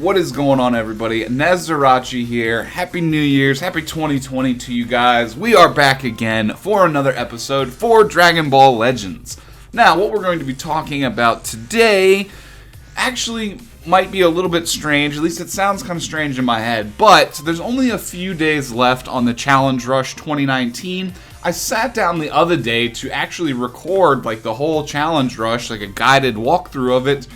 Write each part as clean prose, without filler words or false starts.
What is going on, everybody? Nasdorachi here. Happy New Year's, happy 2020 to you guys. We are back again for another episode for Dragon Ball Legends. Now, what we're going to be talking about today actually might be a little bit strange. At least it sounds kind of strange in my head. But there's only a few days left on the Challenge Rush 2019. I sat down the other day to actually record like the whole Challenge Rush, like a guided walkthrough of it.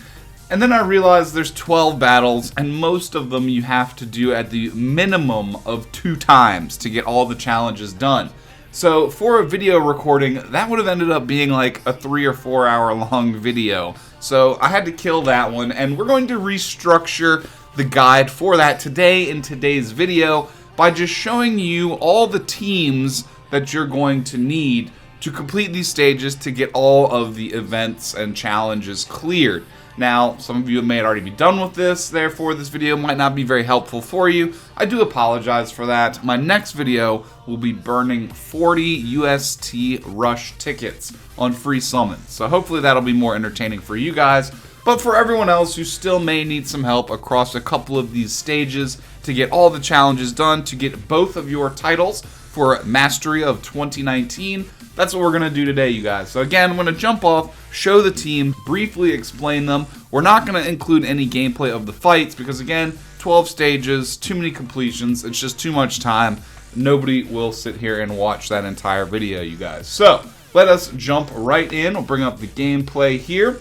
And then I realized there's 12 battles, and most of them you have to do at the minimum of 2 times to get all the challenges done. So for a video recording, that would have ended up being like a 3 or 4 hour long video. So I had to kill that one, and we're going to restructure the guide for that today in today's video by just showing you all the teams that you're going to need to complete these stages to get all of the events and challenges cleared. Now, some of you may already be done with this, therefore this video might not be very helpful for you. I do apologize for that. My next video will be burning 40 UST Rush tickets on free summons. So hopefully that'll be more entertaining for you guys. But for everyone else who still may need some help across a couple of these stages to get all the challenges done, to get both of your titles for Mastery of 2019, that's what we're going to do today, you guys. So again, I'm going to jump off, show the team, briefly explain them. We're not going to include any gameplay of the fights because, again, 12 stages, too many completions, it's just too much time. Nobody will sit here and watch that entire video, you guys. So let us jump right in. We'll bring up the gameplay here.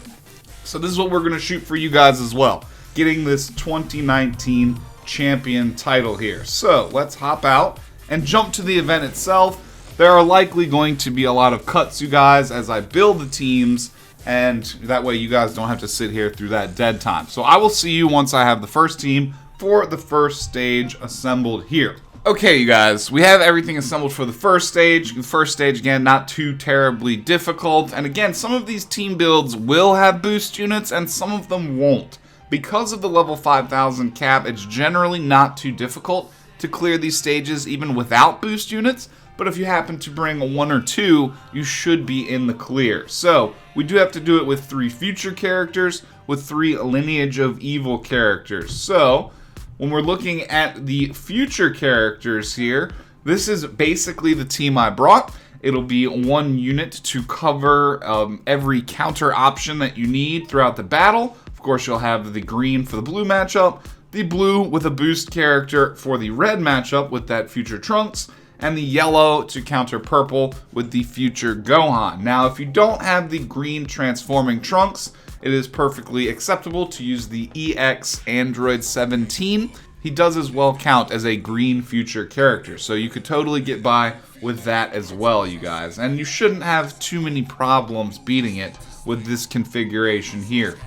So this is what we're going to shoot for you guys as well, getting this 2019 champion title here. So let's hop out and jump to the event itself. There are likely going to be a lot of cuts, you guys, as I build the teams, and that way you guys don't have to sit here through that dead time. So I will see you once I have the first team for the first stage assembled here. Okay, you guys, we have everything assembled for the first stage. The first stage, again, not too terribly difficult. And again, some of these team builds will have boost units and some of them won't. Because of the level 5,000 cap, it's generally not too difficult to clear these stages even without boost units. But if you happen to bring 1 or 2, you should be in the clear. So, we do have to do it with 3 future characters, with 3 Lineage of Evil characters. So, when we're looking at the future characters here, this is basically the team I brought. It'll be 1 unit to cover every counter option that you need throughout the battle. Of course, you'll have the green for the blue matchup, the blue with a boost character for the red matchup with that future Trunks, and the yellow to counter purple with the future Gohan. Now, if you don't have the green transforming Trunks, it is perfectly acceptable to use the EX Android 17. He does as well count as a green future character, so you could totally get by with that as well, you guys. And you shouldn't have too many problems beating it with this configuration here.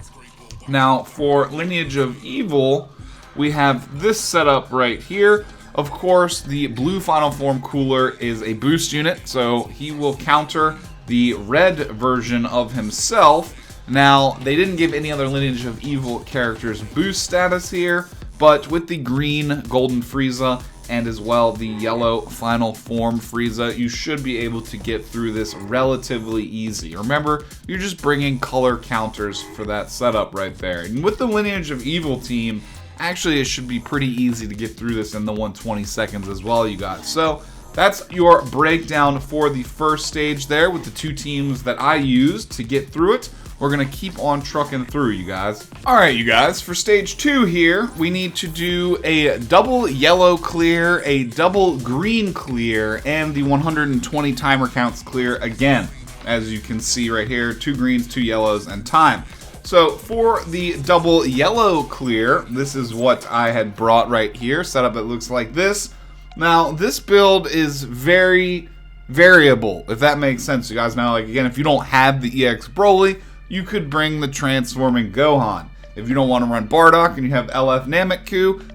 Now, for Lineage of Evil, we have this setup right here. Of course, the blue Final Form Cooler is a boost unit, so he will counter the red version of himself. Now, they didn't give any other Lineage of Evil characters boost status here, but with the green Golden Frieza and as well the yellow Final Form Frieza, you should be able to get through this relatively easy. Remember, you're just bringing color counters for that setup right there. And with the Lineage of Evil team, actually, it should be pretty easy to get through this in the 120 seconds as well, you guys. So that's your breakdown for the first stage there with the 2 teams that I used to get through it. We're going to keep on trucking through, you guys. Alright, you guys, for stage 2 here, we need to do a double yellow clear, a double green clear, and the 120 timer counts clear again. As you can see right here, 2 greens, 2 yellows, and time. So for the double yellow clear, this is what I had brought right here. Setup, it looks like this. Now, this build is very variable, if that makes sense, you guys. Now, like again, if you don't have the EX Broly, you could bring the transforming Gohan. If you don't want to run Bardock and you have LF Namek,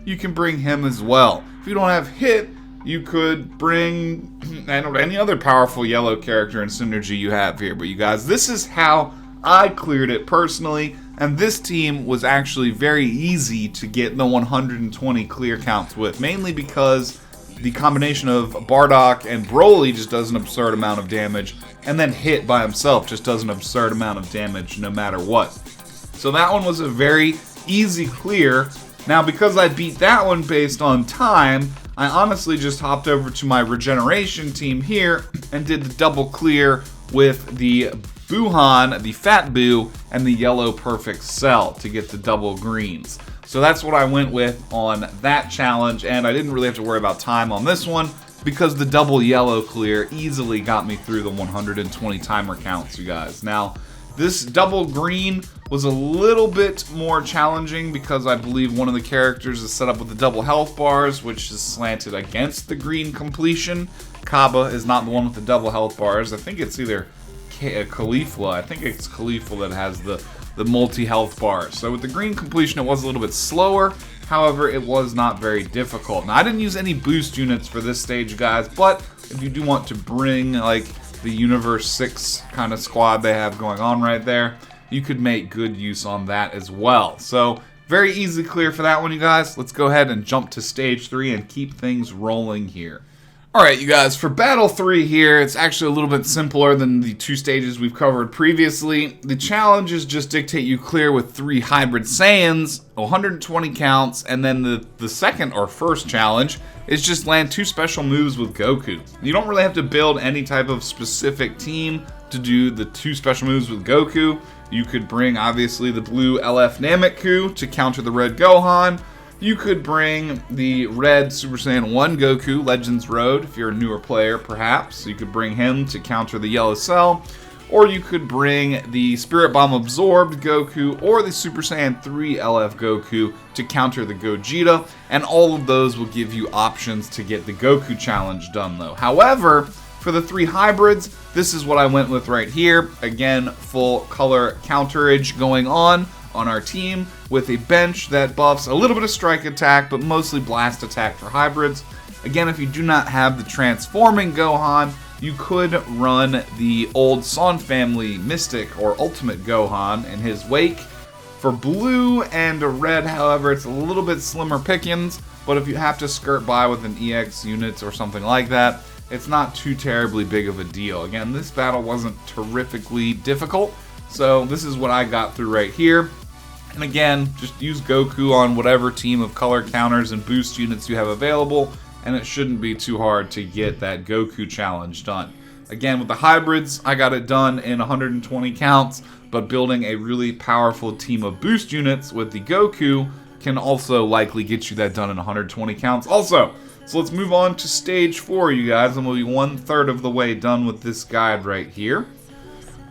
you can bring him as well. If you don't have Hit, you could bring any other powerful yellow character and synergy you have here. But you guys, this is how I cleared it personally, and this team was actually very easy to get the 120 clear counts with, mainly because the combination of Bardock and Broly just does an absurd amount of damage, and then Hit by himself just does an absurd amount of damage no matter what. So that one was a very easy clear Now, because I beat that one based on time, I honestly just hopped over to my regeneration team here and did the double clear with the Buhan, the Fat Boo, and the Yellow Perfect Cell to get the double greens. So that's what I went with on that challenge, and I didn't really have to worry about time on this one because the double yellow clear easily got me through the 120 timer counts, you guys. Now, this double green was a little bit more challenging because I believe one of the characters is set up with the double health bars, which is slanted against the green completion. Kaba is not the one with the double health bars. I think it's either Khalifa. I think it's Khalifa that has the multi-health bars. So with the green completion, it was a little bit slower. However, it was not very difficult. Now, I didn't use any boost units for this stage, guys, but if you do want to bring, like, the Universe 6 kind of squad they have going on right there, you could make good use on that as well. So, very easy clear for that one, you guys. Let's go ahead and jump to stage 3 and keep things rolling here. Alright, you guys, for Battle 3 here, it's actually a little bit simpler than the 2 stages we've covered previously. The challenges just dictate you clear with 3 Hybrid Saiyans, 120 counts, and then the second or first challenge is just land 2 special moves with Goku. You don't really have to build any type of specific team to do the 2 special moves with Goku. You could bring, obviously, the blue LF Namek to counter the red Gohan. You could bring the red Super Saiyan 1 Goku, Legends Road, if you're a newer player, perhaps. You could bring him to counter the Yellow Cell. Or you could bring the Spirit Bomb Absorbed Goku or the Super Saiyan 3 LF Goku to counter the Gogeta. And all of those will give you options to get the Goku challenge done, though. However, for the 3 hybrids, this is what I went with right here. Again, full color counterage going on our team with a bench that buffs a little bit of strike attack, but mostly blast attack for hybrids. Again, if you do not have the transforming Gohan, you could run the old Son family Mystic or Ultimate Gohan in his wake. For blue and red, however, it's a little bit slimmer pickings, but if you have to skirt by with an EX unit or something like that, it's not too terribly big of a deal. Again, this battle wasn't terrifically difficult, so this is what I got through right here. And again, just use Goku on whatever team of color counters and boost units you have available, and it shouldn't be too hard to get that Goku challenge done. Again, with the hybrids, I got it done in 120 counts, but building a really powerful team of boost units with the Goku can also likely get you that done in 120 counts also. So let's move on to stage 4, you guys, and we'll be 1/3 of the way done with this guide right here.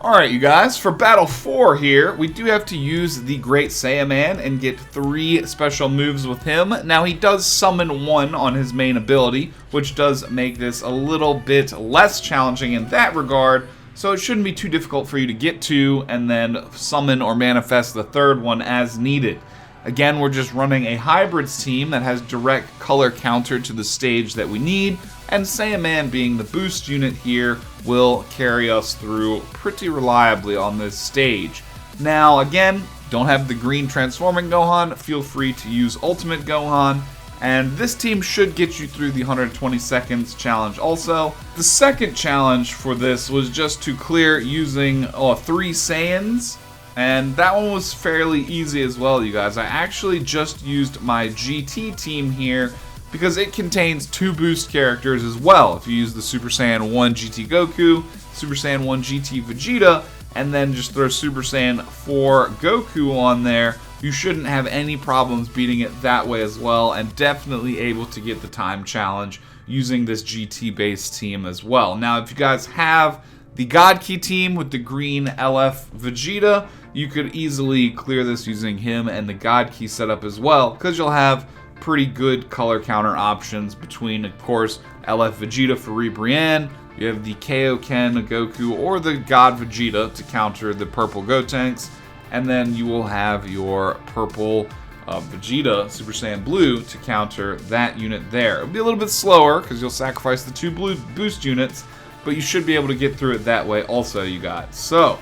Alright, you guys, for Battle 4 here, we do have to use the Great Saiyaman and get 3 special moves with him. Now, he does summon 1 on his main ability, which does make this a little bit less challenging in that regard, so it shouldn't be too difficult for you to get to and then summon or manifest the 3rd one as needed. Again, we're just running a hybrids team that has direct color counter to the stage that we need, and Saiyaman, being the boost unit here, will carry us through pretty reliably on this stage. Now, again, don't have the green transforming Gohan, feel free to use Ultimate Gohan, and this team should get you through the 120 seconds challenge also. The second challenge for this was just to clear using 3 Saiyans, and that one was fairly easy as well, you guys. I actually just used my GT team here because it contains 2 boost characters as well. If you use the Super Saiyan 1 GT Goku, Super Saiyan 1 GT Vegeta, and then just throw Super Saiyan 4 Goku on there, you shouldn't have any problems beating it that way as well, and definitely able to get the time challenge using this GT based team as well. Now, if you guys have the God Key team with the green LF Vegeta, you could easily clear this using him and the God Key setup as well, because you'll have pretty good color counter options between, of course, LF Vegeta for Ribrianne, you have the Kaioken Goku or the God Vegeta to counter the purple Gotenks, and then you will have your purple Vegeta Super Saiyan Blue to counter that unit there. It'll be a little bit slower because you'll sacrifice the 2 blue boost units, but you should be able to get through it that way also, you guys. So,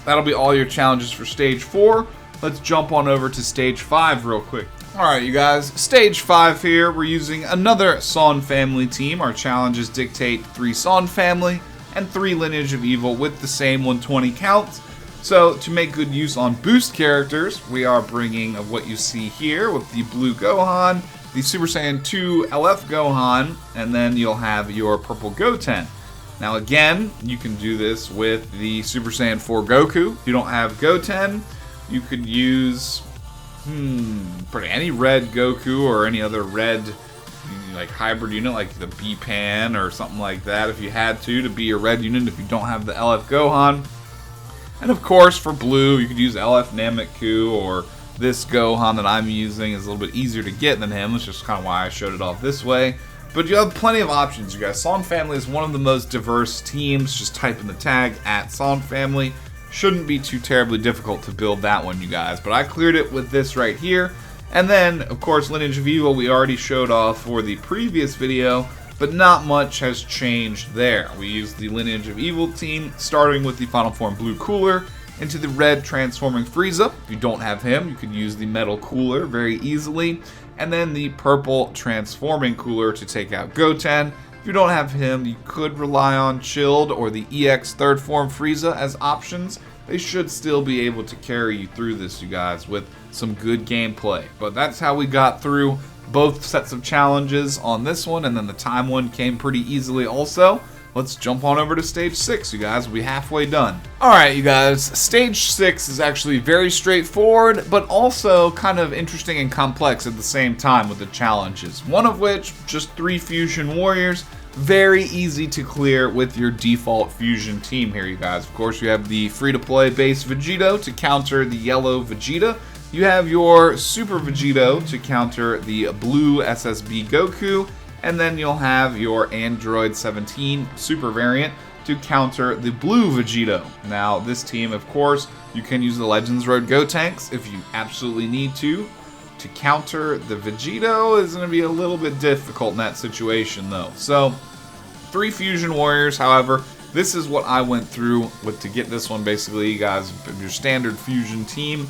that'll be all your challenges for Stage 4. Let's jump on over to Stage 5 real quick. Alright, you guys, Stage 5 here, we're using another Son family team. Our challenges dictate 3 Son family and 3 Lineage of Evil with the same 120 counts. So to make good use on boost characters, we are bringing what you see here with the blue Gohan, the Super Saiyan 2 LF Gohan, and then you'll have your purple Goten. Now again, you can do this with the Super Saiyan 4 Goku. If you don't have Goten, you could use pretty any red Goku or any other red like hybrid unit like the B-Pan or something like that if you had to be your red unit if you don't have the LF Gohan. And of course for blue you could use LF Namek-Ku, or this Gohan that I'm using is a little bit easier to get than him. It's just kind of why I showed it off this way. But you have plenty of options, you guys. Song Family is one of the most diverse teams. Just type in the tag @Song Family. Shouldn't be too terribly difficult to build that one, you guys. But I cleared it with this right here. And then, of course, Lineage of Evil we already showed off for the previous video, but not much has changed there. We used the Lineage of Evil team, starting with the Final Form Blue Cooler into the red transforming Frieza. If you don't have him, you could use the Metal Cooler very easily. And then the purple transforming Cooler to take out Goten. If you don't have him, you could rely on Chilled or the EX Third Form Frieza as options. They should still be able to carry you through this, you guys, with some good gameplay. But that's how we got through both sets of challenges on this one, and then the time one came pretty easily also. Let's jump on over to stage 6, you guys. We'll be halfway done. Alright, you guys, stage 6 is actually very straightforward, but also kind of interesting and complex at the same time with the challenges. One of which, just 3 Fusion Warriors. Very easy to clear with your default Fusion team here, you guys. Of course, you have the free-to-play base Vegito to counter the yellow Vegeta. You have your Super Vegito to counter the blue SSB Goku. And then you'll have your Android 17 Super variant to counter the blue Vegito. Now, this team, of course, you can use the Legends Road Gotenks if you absolutely need to. To counter the Vegito is going to be a little bit difficult in that situation, though. So, 3 Fusion Warriors, however, this is what I went through with to get this one, basically, you guys, your standard Fusion team.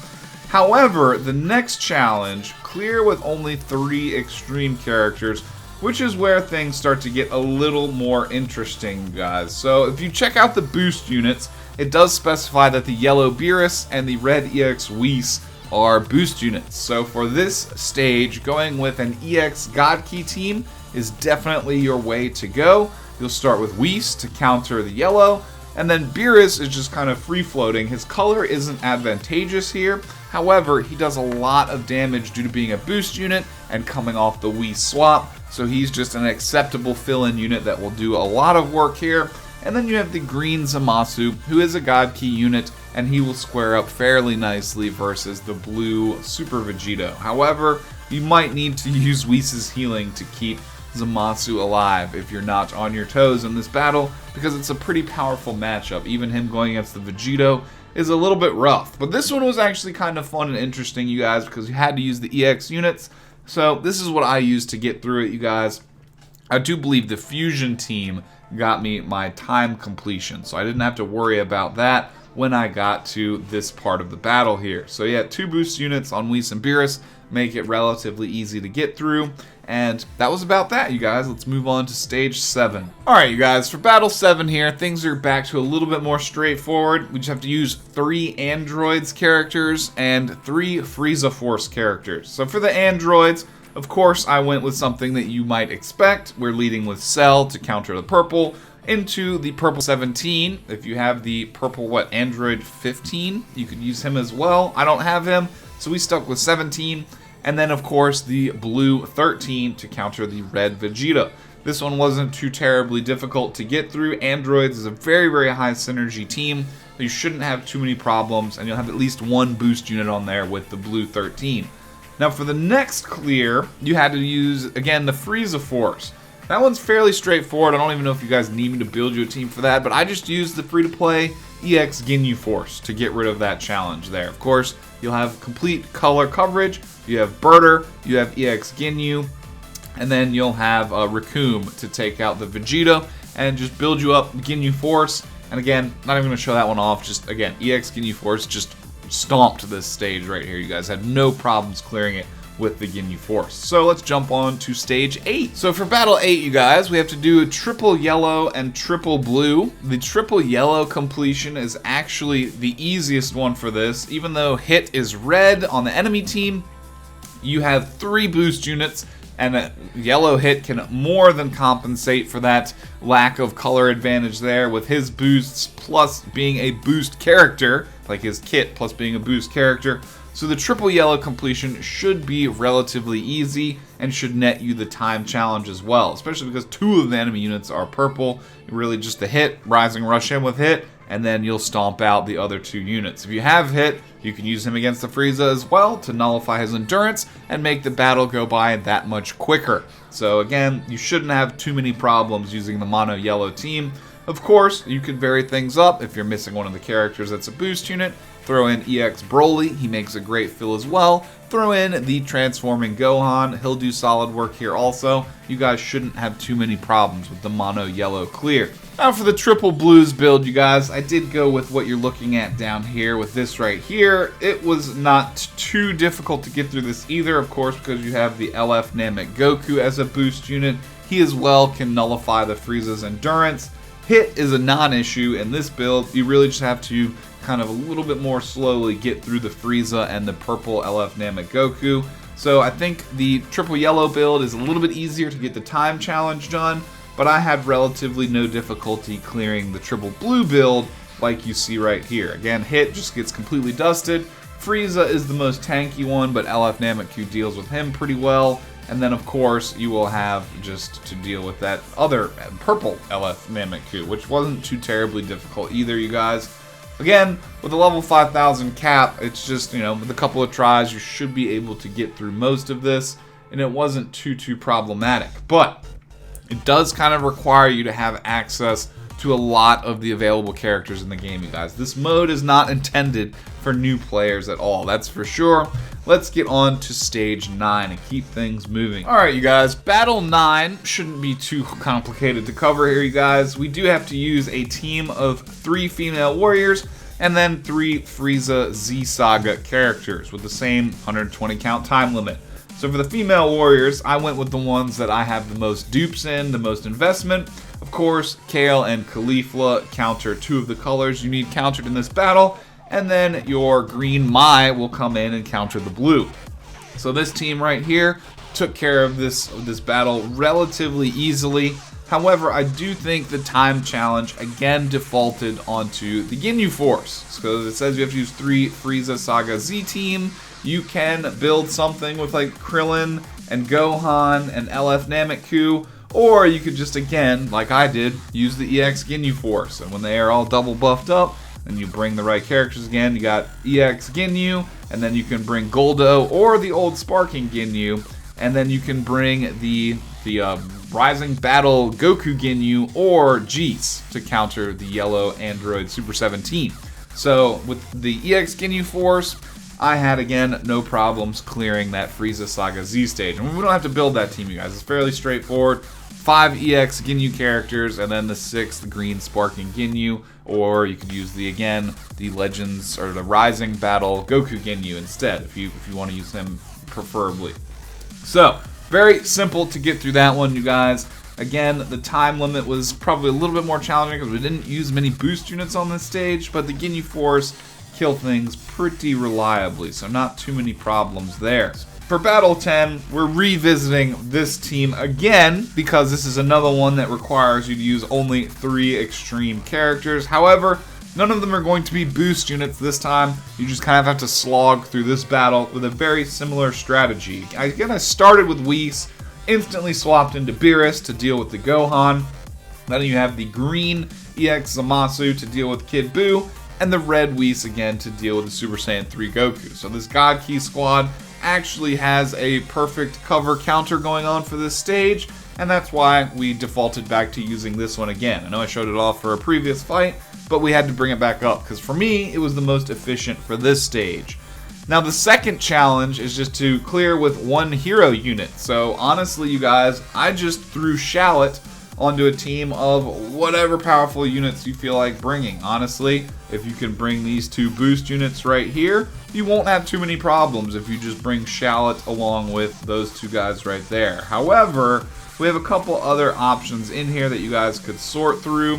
However, the next challenge, clear with only 3 extreme characters, which is where things start to get a little more interesting, guys. So, if you check out the boost units, it does specify that the yellow Beerus and the red EX Whis are boost units. So for this stage, going with an EX God Key team is definitely your way to go. You'll start with Whis to counter the yellow, and then Beerus is just kind of free-floating. His color isn't advantageous here. However, he does a lot of damage due to being a boost unit and coming off the Whis swap. So he's just an acceptable fill-in unit that will do a lot of work here. And then you have the green Zamasu, who is a God Key unit, and he will square up fairly nicely versus the blue Super Vegito. However, you might need to use Whis' healing to keep Zamasu alive if you're not on your toes in this battle, because it's a pretty powerful matchup. Even him going against the Vegito is a little bit rough. But this one was actually kind of fun and interesting, you guys, because you had to use the EX units. So this is what I used to get through it, you guys. I do believe the Fusion team got me my time completion, so I didn't have to worry about that when I got to this part of the battle here. So yeah, 2 boost units on Whis and Beerus make it relatively easy to get through. And that was about that, you guys. Let's move on to stage 7. Alright, you guys, for battle 7 here, things are back to a little bit more straightforward. We just have to use 3 androids characters and 3 Frieza Force characters. So for the androids, of course, I went with something that you might expect. We're leading with Cell to counter the purple, into the purple 17. If you have the purple, Android 15, you could use him as well. I don't have him, so we stuck with 17. And then, of course, the blue 13 to counter the red Vegeta. This one wasn't too terribly difficult to get through. Androids is a very, very high synergy team. You shouldn't have too many problems, and you'll have at least 1 boost unit on there with the blue 13. Now, for the next clear, you had to use, again, the Frieza Force. That one's fairly straightforward. I don't even know if you guys need me to build you a team for that, but I just used the free-to-play EX Ginyu Force to get rid of that challenge there. Of course, you'll have complete color coverage. You have Birder, you have EX Ginyu, and then you'll have Raccoon to take out the Vegeta and just build you up Ginyu Force. And again, not even going to show that one off. Just, again, EX Ginyu Force just stomped this stage right here. You guys had no problems clearing it with the Ginyu Force. So let's jump on to stage 8. So for battle 8, you guys, we have to do triple yellow and triple blue. The triple yellow completion is actually the easiest one for this. Even though hit is red on the enemy team, you have 3 boost units, and a yellow hit can more than compensate for that lack of color advantage there with his boosts plus being a boost character, like his kit plus being a boost character. So the triple yellow completion should be relatively easy and should net you the time challenge as well, especially because 2 of the enemy units are purple. Really just the hit, rising rush in with hit, and then you'll stomp out the other 2 units. If you have hit, you can use him against the Frieza as well to nullify his endurance and make the battle go by that much quicker. So again, you shouldn't have too many problems using the mono yellow team. Of course, you could vary things up if you're missing one of the characters that's a boost unit. Throw in EX Broly, he makes a great fill as well. Throw in the transforming Gohan, he'll do solid work here also. You guys shouldn't have too many problems with the mono yellow clear. Now for the triple blues build, you guys, I did go with what you're looking at down here with this right here. It was not too difficult to get through this either, of course, because you have the LF Namek Goku as a boost unit. He as well can nullify the Frieza's endurance. Hit is a non-issue in this build. You really just have to kind of a little bit more slowly get through the Frieza and the purple LF Namek Goku. So I think the triple yellow build is a little bit easier to get the time challenge done, but I had relatively no difficulty clearing the triple blue build like you see right here. Again, hit just gets completely dusted. Frieza is the most tanky one, but LF Namek deals with him pretty well. And then, of course, you will have just to deal with that other purple LF Namek, which wasn't too terribly difficult either, you guys. Again, with a level 5000 cap, it's just, you know, with a couple of tries, you should be able to get through most of this, and it wasn't too problematic. But it does kind of require you to have access to a lot of the available characters in the game, you guys. This mode is not intended for new players at all, that's for sure. Let's get on to stage 9 and keep things moving. Alright, you guys, battle 9 shouldn't be too complicated to cover here, you guys. We do have to use a team of 3 female warriors and then 3 Frieza Z Saga characters with the same 120 count time limit. So for the female warriors, I went with the ones that I have the most dupes in, the most investment. Of course, Kale and Caulifla counter 2 of the colors you need countered in this battle, and then your green Mai will come in and counter the blue. So this team right here took care of this battle relatively easily. However, I do think the time challenge again defaulted onto the Ginyu Force. So it says you have to use 3 Frieza Saga Z team. You can build something with like Krillin and Gohan and LF Namek, or you could just, again, like I did, use the EX Ginyu Force. And when they are all double buffed up, and you bring the right characters again, you got EX Ginyu, and then you can bring Goldo or the old Sparking Ginyu, and then you can bring the Rising Battle Goku Ginyu or Jeez to counter the yellow Android Super 17. So with the EX Ginyu Force, I had, again, no problems clearing that Frieza Saga Z stage. And we don't have to build that team, you guys. It's fairly straightforward. 5 EX Ginyu characters, and then the 6th green Sparking Ginyu, or you could use the Legends, or the Rising Battle Goku Ginyu instead, if you want to use him preferably. So, very simple to get through that one, you guys. Again, the time limit was probably a little bit more challenging because we didn't use many boost units on this stage, but the Ginyu Force kill things pretty reliably, so not too many problems there. For Battle 10, we're revisiting this team again because this is another one that requires you to use only 3 extreme characters. However, none of them are going to be boost units this time. You just kind of have to slog through this battle with a very similar strategy. Again, I started with Whis, instantly swapped into Beerus to deal with the Gohan. Then you have the green EX Zamasu to deal with Kid Buu, and the red Whis again to deal with the Super Saiyan 3 Goku. So this God Key squad actually has a perfect cover counter going on for this stage, and that's why we defaulted back to using this one again. I know I showed it off for a previous fight, but we had to bring it back up because for me it was the most efficient for this stage. Now the second challenge is just to clear with 1 hero unit. So honestly, you guys, I just threw Shallot onto a team of whatever powerful units you feel like bringing. Honestly, if you can bring these 2 boost units right here, you won't have too many problems if you just bring Shallot along with those 2 guys right there. However, we have a couple other options in here that you guys could sort through.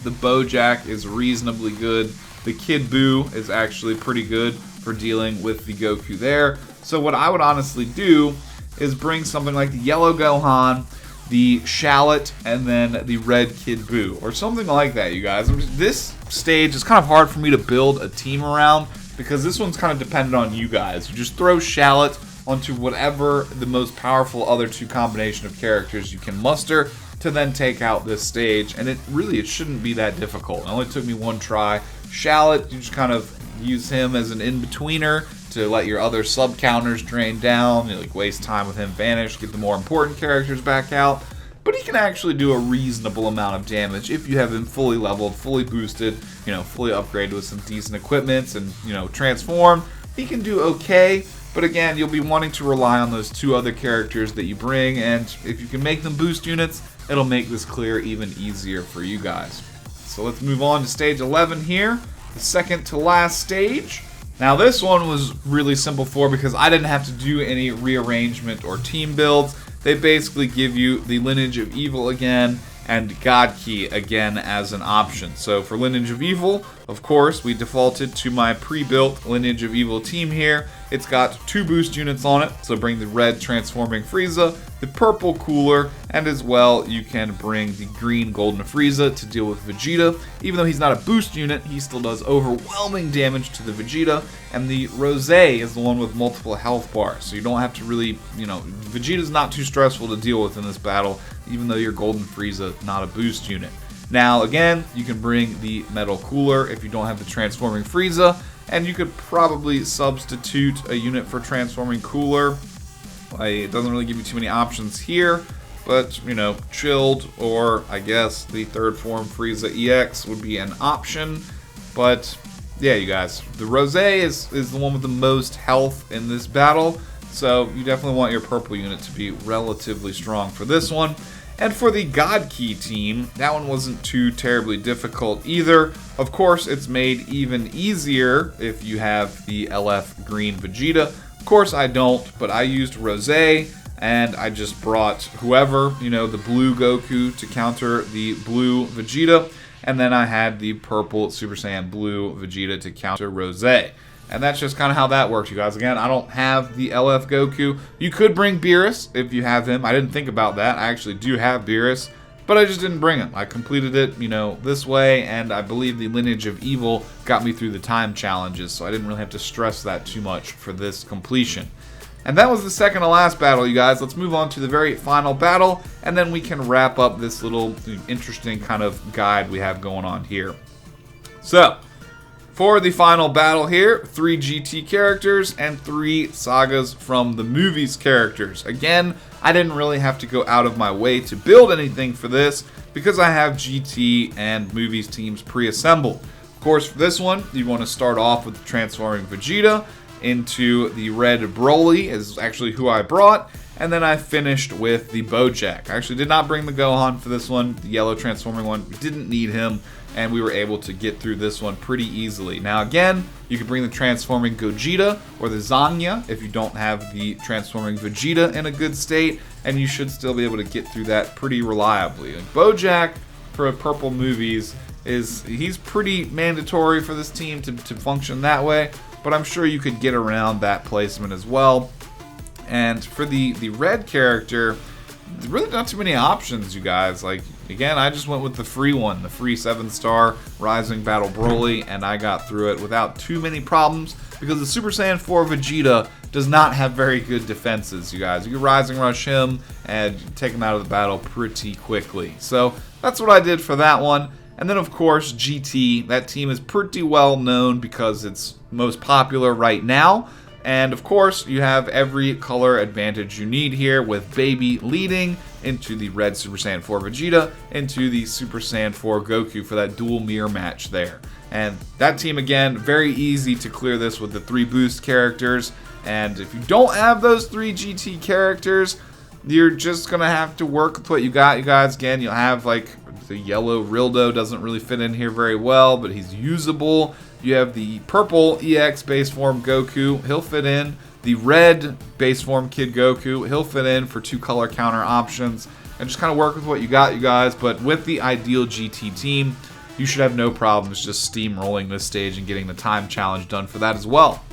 The Bojack is reasonably good. The Kid Buu is actually pretty good for dealing with the Goku there. So what I would honestly do is bring something like the Yellow Gohan, the Shallot, and then the Red Kid Buu, or something like that, you guys. This stage is kind of hard for me to build a team around because this one's kind of dependent on you guys. You just throw Shallot onto whatever the most powerful other 2 combination of characters you can muster to then take out this stage, and it shouldn't be that difficult. It only took me 1 try. Shallot, you just kind of use him as an in-betweener to let your other sub-counters drain down, you waste time with him, vanish, get the more important characters back out. But he can actually do a reasonable amount of damage if you have him fully leveled, fully boosted, fully upgraded with some decent equipments and, transformed. He can do okay, but again, you'll be wanting to rely on those 2 other characters that you bring, and if you can make them boost units, it'll make this clear even easier for you guys. So let's move on to stage 11 here, the second to last stage. Now this one was really simple because I didn't have to do any rearrangement or team builds. They basically give you the Lineage of Evil again and God Key again as an option. So for Lineage of Evil, of course, we defaulted to my pre-built Lineage of Evil team here. It's got 2 boost units on it, so bring the red transforming Frieza, the purple Cooler, and as well you can bring the green Golden Frieza to deal with Vegeta. Even though he's not a boost unit, he still does overwhelming damage to the Vegeta, and the Rosé is the one with multiple health bars, so you don't have to really, Vegeta's not too stressful to deal with in this battle, even though your Golden Frieza not a boost unit. Now again, you can bring the Metal Cooler if you don't have the transforming Frieza, and you could probably substitute a unit for transforming Cooler. It doesn't really give you too many options here, but Chilled, or I guess the 3rd form Frieza EX would be an option. But yeah, you guys, the Rosé is the one with the most health in this battle, so you definitely want your purple unit to be relatively strong for this one. And for the God Key team, that one wasn't too terribly difficult either. Of course, it's made even easier if you have the LF Green Vegeta. Of course, I don't, but I used Rosé, and I just brought whoever, the blue Goku to counter the blue Vegeta, and then I had the purple Super Saiyan Blue Vegeta to counter Rosé. And that's just kind of how that works, you guys. Again, I don't have the LF Goku. You could bring Beerus if you have him. I didn't think about that. I actually do have Beerus, but I just didn't bring him. I completed it, this way, and I believe the Lineage of Evil got me through the time challenges, so I didn't really have to stress that too much for this completion. And that was the second to last battle, you guys. Let's move on to the very final battle, and then we can wrap up this little interesting kind of guide we have going on here. So, for the final battle here, 3 GT characters and 3 sagas from the movies characters. Again, I didn't really have to go out of my way to build anything for this because I have GT and movies teams pre-assembled. Of course, for this one, you want to start off with the transforming Vegeta into the red Broly, is actually who I brought, and then I finished with the Bojack. I actually did not bring the Gohan for this one, the yellow transforming one. We didn't need him, and we were able to get through this one pretty easily. Now again, you can bring the transforming Gogeta or the Zanya if you don't have the transforming Vegeta in a good state, and you should still be able to get through that pretty reliably. Like Bojack for purple movies he's pretty mandatory for this team to function that way, but I'm sure you could get around that placement as well. And for the red character, there's really not too many options, you guys. Like, again, I just went with the free one, the free 7-star Rising Battle Broly, and I got through it without too many problems because the Super Saiyan 4 Vegeta does not have very good defenses, you guys. You can Rising Rush him and take him out of the battle pretty quickly. So that's what I did for that one. And then, of course, GT. That team is pretty well known because it's most popular right now. And of course, you have every color advantage you need here, with Baby leading into the red Super Saiyan 4 Vegeta, into the Super Saiyan 4 Goku for that dual mirror match there. And that team, again, very easy to clear this with the 3 boost characters. And if you don't have those 3 GT characters, you're just going to have to work with what you got, you guys. Again, you'll have like the yellow Rildo doesn't really fit in here very well, but he's usable. You have the purple EX base form Goku. He'll fit in. The red base form Kid Goku. He'll fit in for 2 color counter options. And just kind of work with what you got, you guys. But with the ideal GT team, you should have no problems just steamrolling this stage and getting the time challenge done for that as well.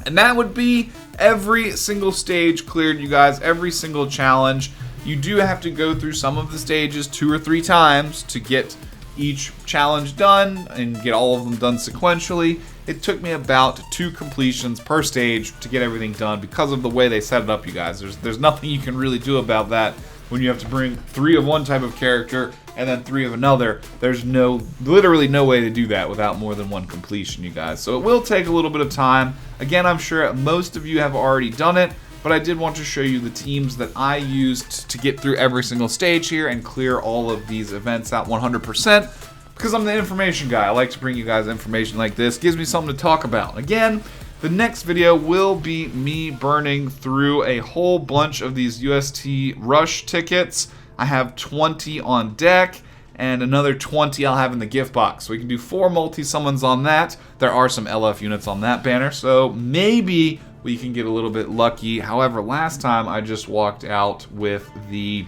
And that would be every single stage cleared, you guys. Every single challenge. You do have to go through some of the stages 2 or 3 times to get each challenge done and get all of them done sequentially. It took me about 2 completions per stage to get everything done because of the way they set it up, you guys. There's nothing you can really do about that when you have to bring 3 of one type of character and then 3 of another. There's literally no way to do that without more than 1 completion, you guys. So it will take a little bit of time. Again, I'm sure most of you have already done it, but I did want to show you the teams that I used to get through every single stage here and clear all of these events out 100%, because I'm the information guy. I like to bring you guys information like this. It gives me something to talk about. Again, the next video will be me burning through a whole bunch of these UST Rush tickets. I have 20 on deck, and another 20 I'll have in the gift box. So we can do 4 multi-summons on that. There are some LF units on that banner, so maybe we can get a little bit lucky. However, last time I just walked out with the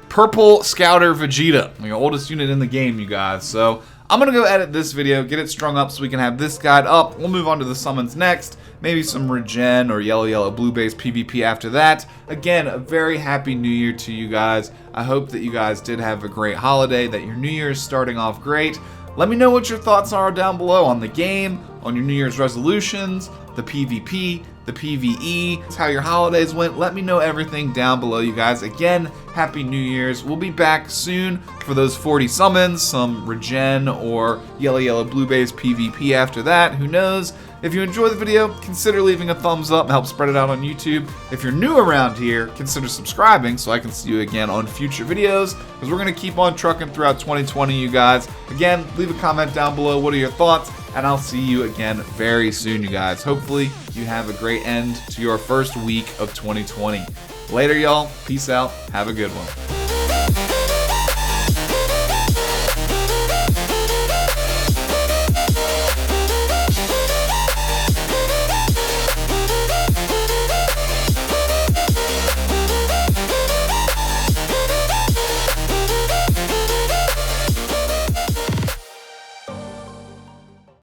Purple Scouter Vegeta, the oldest unit in the game, you guys. So I'm going to go edit this video, get it strung up so we can have this guide up. We'll move on to the summons next. Maybe some Regen or Yellow Blue base PvP after that. Again, a very happy new year to you guys. I hope that you guys did have a great holiday, that your new year is starting off great. Let me know what your thoughts are down below on the game, on your New Year's resolutions, the PvP, the PvE, how your holidays went. Let me know everything down below, you guys. Again, Happy New Year's. We'll be back soon for those 40 summons, some Regen or Yellow Blue base PvP after that. Who knows? If you enjoyed the video, consider leaving a thumbs up and help spread it out on YouTube. If you're new around here, consider subscribing so I can see you again on future videos, because we're going to keep on trucking throughout 2020, you guys. Again, leave a comment down below. What are your thoughts? And I'll see you again very soon, you guys. Hopefully, you have a great end to your first week of 2020. Later, y'all. Peace out. Have a good one.